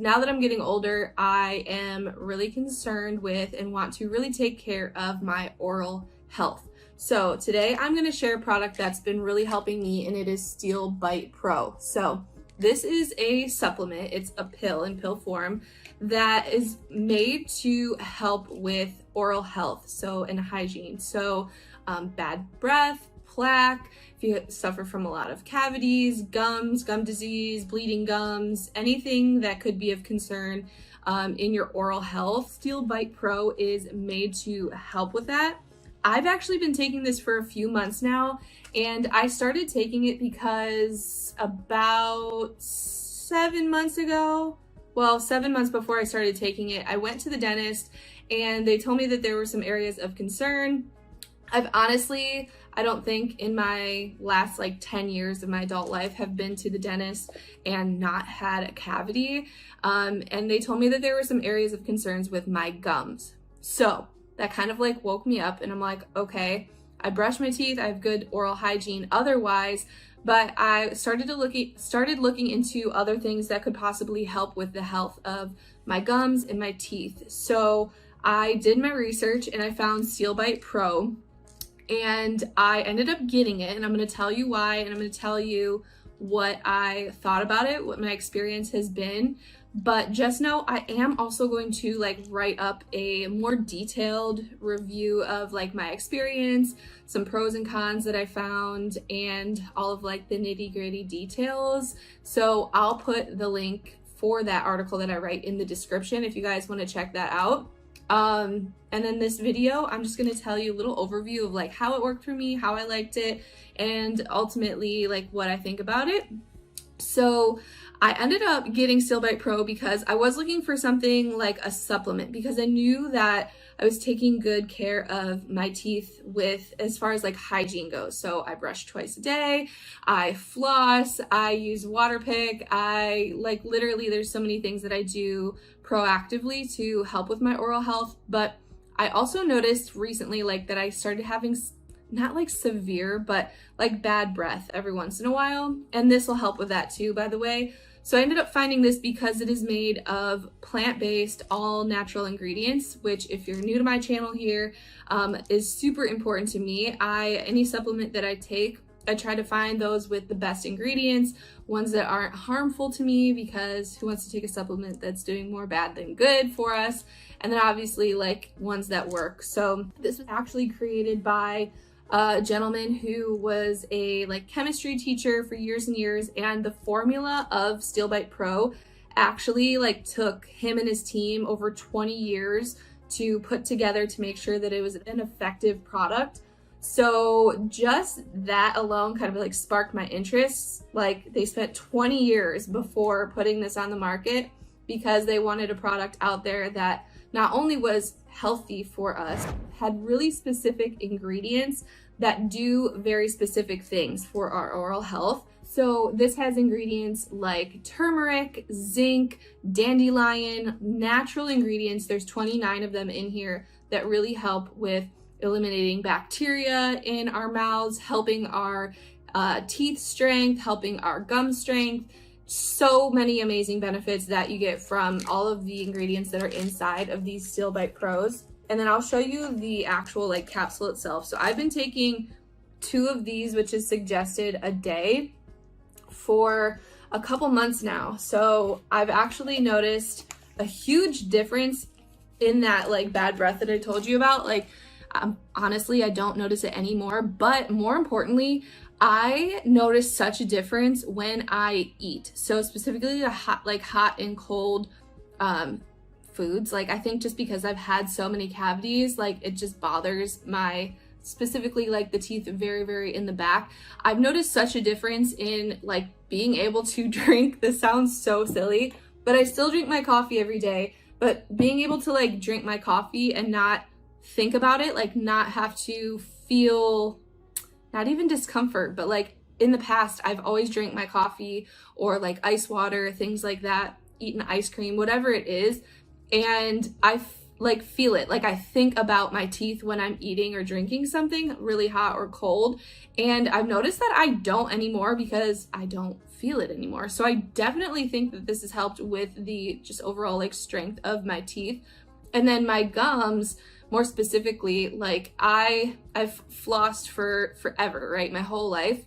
now that I'm getting older, I am really concerned with and want to really take care of my oral health. So today I'm going to share a product that's been really helping me, and it is Steel Bite Pro. So this is a supplement. It's a pill in pill form that is made to help with oral health, and hygiene. So bad breath, plaque, if you suffer from a lot of cavities, gums, gum disease, bleeding gums, anything that could be of concern in your oral health, Steel Bite Pro is made to help with that. I've actually been taking this for a few months now, and I started taking it because about 7 months ago, 7 months before I started taking it, I went to the dentist and they told me that there were some areas of concern. I don't think in my last 10 years of my adult life have been to the dentist and not had a cavity. And they told me that there were some areas of concerns with my gums. So that kind of woke me up, and I'm like, okay, I brush my teeth, I have good oral hygiene otherwise, but I started looking into other things that could possibly help with the health of my gums and my teeth. So I did my research and I found Steel Bite Pro, and I ended up getting it, and I'm going to tell you why, and I'm going to tell you what I thought about it, what my experience has been. But just know I am also going to write up a more detailed review of my experience, some pros and cons that I found, and all of the nitty-gritty details. So I'll put the link for that article that I write in the description if you guys want to check that out. And then this video, I'm just going to tell you a little overview of how it worked for me, how I liked it, and ultimately what I think about it. So I ended up getting Steel Bite Pro because I was looking for something like a supplement, because I knew that I was taking good care of my teeth with as far as hygiene goes. So I brush twice a day, I floss, I use water pick, I literally there's so many things that I do proactively to help with my oral health. But I also noticed recently that I started having not severe, but bad breath every once in a while. And this will help with that too, by the way. So I ended up finding this because it is made of plant-based, all natural ingredients, which if you're new to my channel here, is super important to me. Any supplement that I take, I try to find those with the best ingredients, ones that aren't harmful to me, because who wants to take a supplement that's doing more bad than good for us? And then obviously ones that work. So this was actually created by a gentleman who was a chemistry teacher for years and years, and the formula of Steel Bite Pro actually took him and his team over 20 years to put together to make sure that it was an effective product. So just that alone kind of sparked my interest. They spent 20 years before putting this on the market because they wanted a product out there that not only was healthy for us, had really specific ingredients that do very specific things for our oral health. So this has ingredients like turmeric, zinc, dandelion, natural ingredients. There's 29 of them in here that really help with eliminating bacteria in our mouths, helping our teeth strength, helping our gum strength. So many amazing benefits that you get from all of the ingredients that are inside of these Steel Bite Pros. And then I'll show you the actual capsule itself. So I've been taking 2 of these, which is suggested a day, for a couple months now. So I've actually noticed a huge difference in that bad breath that I told you about. Honestly, I don't notice it anymore, but more importantly, I notice such a difference when I eat. So specifically the hot and cold foods. I think just because I've had so many cavities, it just bothers my, specifically the teeth very, very in the back. I've noticed such a difference in being able to drink. This sounds so silly, but I still drink my coffee every day, but being able to drink my coffee and not think about it, not have to feel not even discomfort, but in the past, I've always drank my coffee or ice water, things like that, eaten ice cream, whatever it is. And I feel it. I think about my teeth when I'm eating or drinking something really hot or cold. And I've noticed that I don't anymore because I don't feel it anymore. So I definitely think that this has helped with the just overall like strength of my teeth. And then my gums, more specifically, like I've flossed for forever, right? My whole life.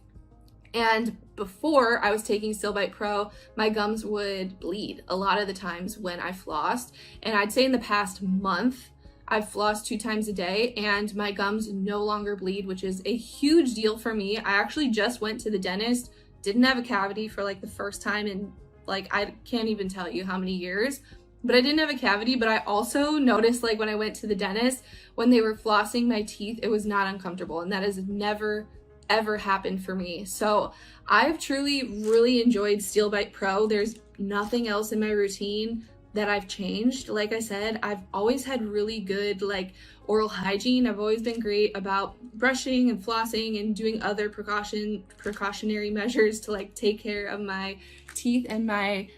And before I was taking Still Bite Pro, my gums would bleed a lot of the times when I flossed. And I'd say in the past month, I've flossed 2 times a day and my gums no longer bleed, which is a huge deal for me. I actually just went to the dentist, didn't have a cavity for like the first time in like, I can't even tell you how many years, but I didn't have a cavity. But I also noticed like when I went to the dentist, when they were flossing my teeth, it was not uncomfortable. And that has never ever happened for me. So I've truly really enjoyed Still Bite Pro. There's nothing else in my routine that I've changed. Like I said, I've always had really good like oral hygiene. I've always been great about brushing and flossing and doing other precautionary measures to like take care of my teeth and my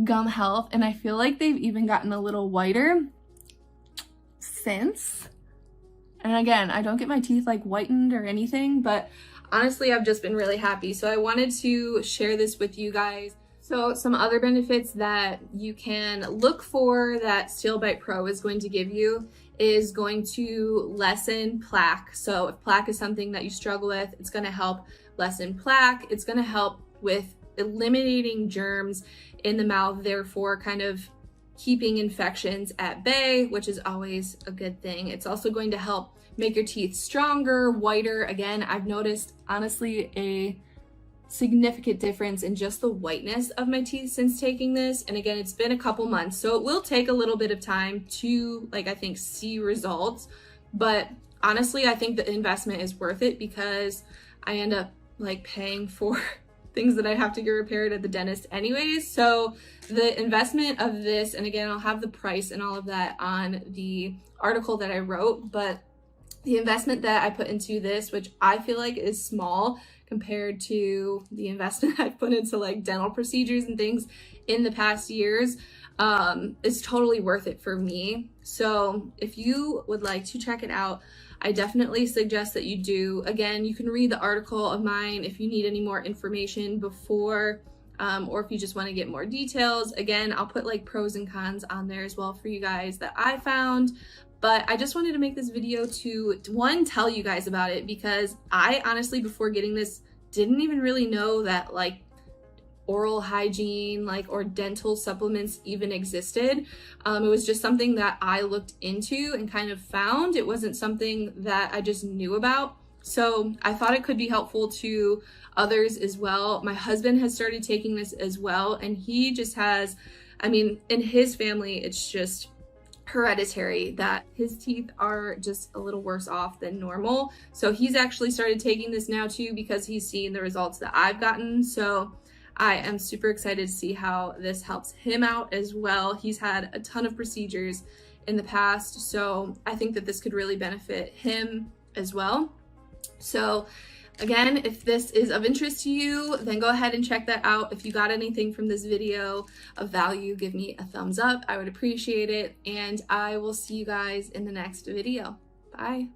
gum health. And I feel like they've even gotten a little whiter since. And again, I don't get my teeth like whitened or anything, but honestly, I've just been really happy. So I wanted to share this with you guys. So some other benefits that you can look for that Still Bite Pro is going to give you is going to lessen plaque. So if plaque is something that you struggle with, it's going to help lessen plaque. It's going to help with eliminating germs in the mouth, therefore kind of keeping infections at bay, which is always a good thing. It's also going to help make your teeth stronger, whiter. Again, I've noticed honestly a significant difference in just the whiteness of my teeth since taking this. And again, it's been a couple months, so it will take a little bit of time to like, I think, see results. But honestly, I think the investment is worth it because I end up like paying for things that I have to get repaired at the dentist anyways. So the investment of this, and again, I'll have the price and all of that on the article that I wrote, but the investment that I put into this, which I feel like is small compared to the investment I've put into like dental procedures and things in the past years, is totally worth it for me. So if you would like to check it out, I definitely suggest that you do. Again, you can read the article of mine if you need any more information before, or if you just want to get more details. Again, I'll put like pros and cons on there as well for you guys that I found. But I just wanted to make this video to, one, tell you guys about it, because I honestly, before getting this, didn't even really know that like oral hygiene, like, or dental supplements even existed. It was just something that I looked into and kind of found. It wasn't something that I just knew about. So I thought it could be helpful to others as well. My husband has started taking this as well, and he just has, I mean, in his family, it's just hereditary that his teeth are just a little worse off than normal. So he's actually started taking this now too, because he's seen the results that I've gotten. So I am super excited to see how this helps him out as well. He's had a ton of procedures in the past, so I think that this could really benefit him as well. So again, if this is of interest to you, then go ahead and check that out. If you got anything from this video of value, give me a thumbs up. I would appreciate it. And I will see you guys in the next video. Bye.